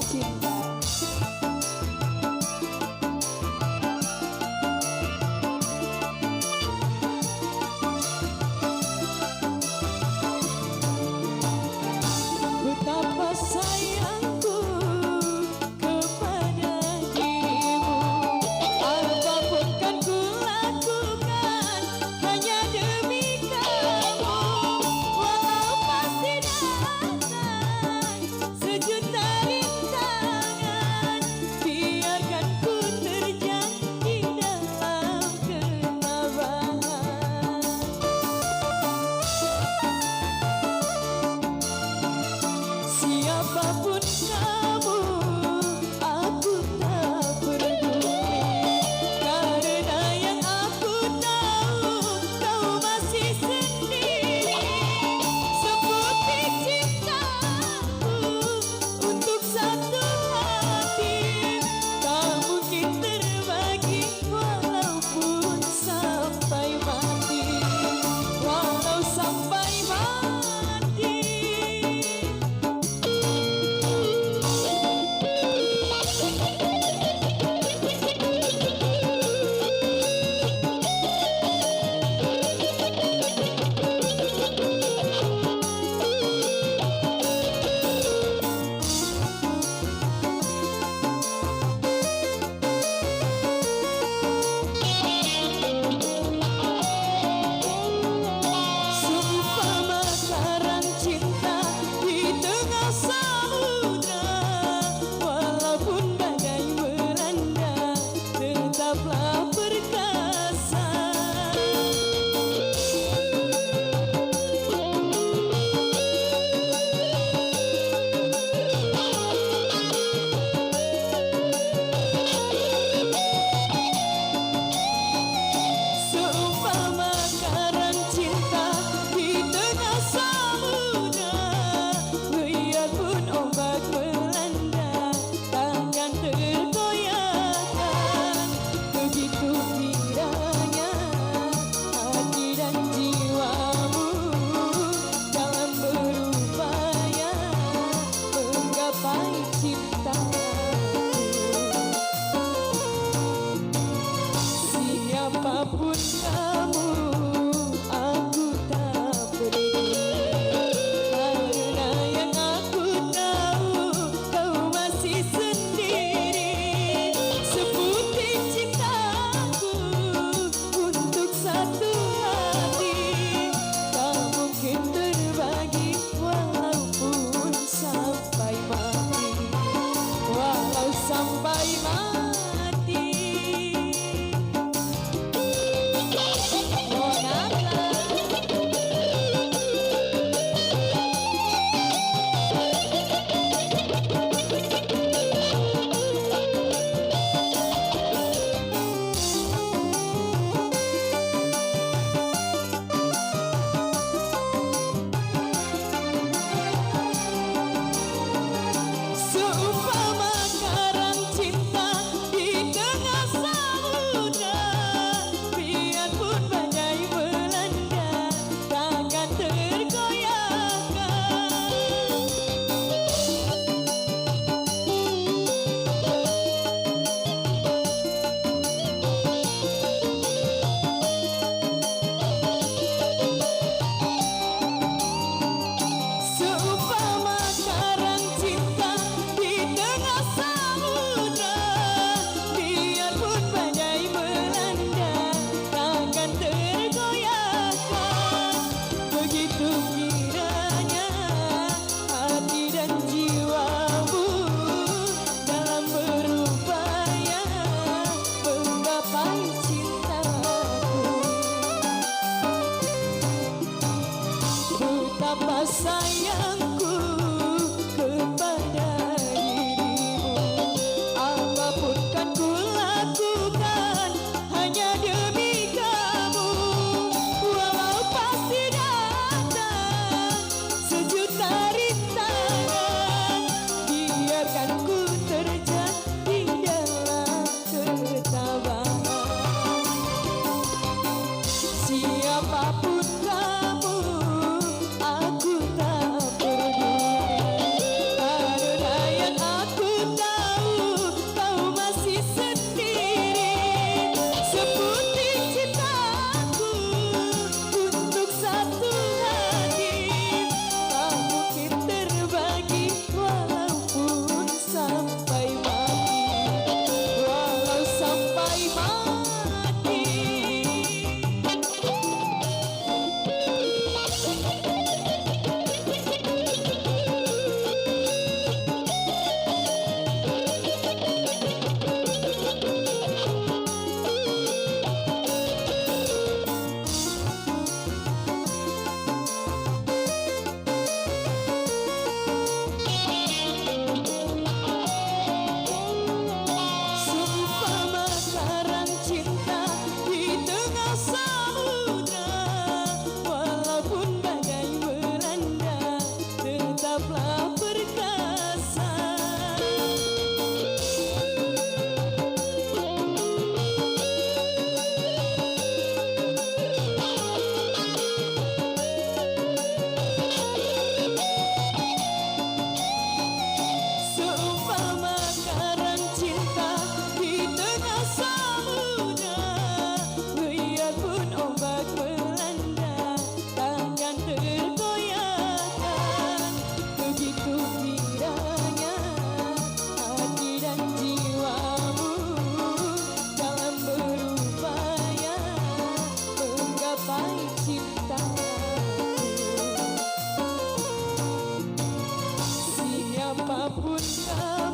cinta. Betapa sayangku kepada dirimu, apapun kan ku lakukan hanya demi kamu. Walau pasti datang sejuta rintangan, biarkan ku terjang di dalam kelabahan. Siapapun kamu, aku tak peduli, karena yang aku tahu kau masih sendiri. Seputih cintaku untuk satu hati, tak mungkin terbagi walaupun sampai mati. Walau sampai mati. Seumpama karang cinta di tengah samudra, walaupun badai melanda, tetaplah perkasa. Seumpama karang cinta di tengah samudra, biarpun ombak melanda, takkan tergoyahkan. Begitu indahnya hati dan jiwamu dalam berupaya menggapai cintaku. Siapapun kamu, aku tak peduli, karena yang aku tahu kau masih sendiri. Seputih cintaku untuk satu hati, tak mungkin terbagi walaupun sampai mati. apapun kamu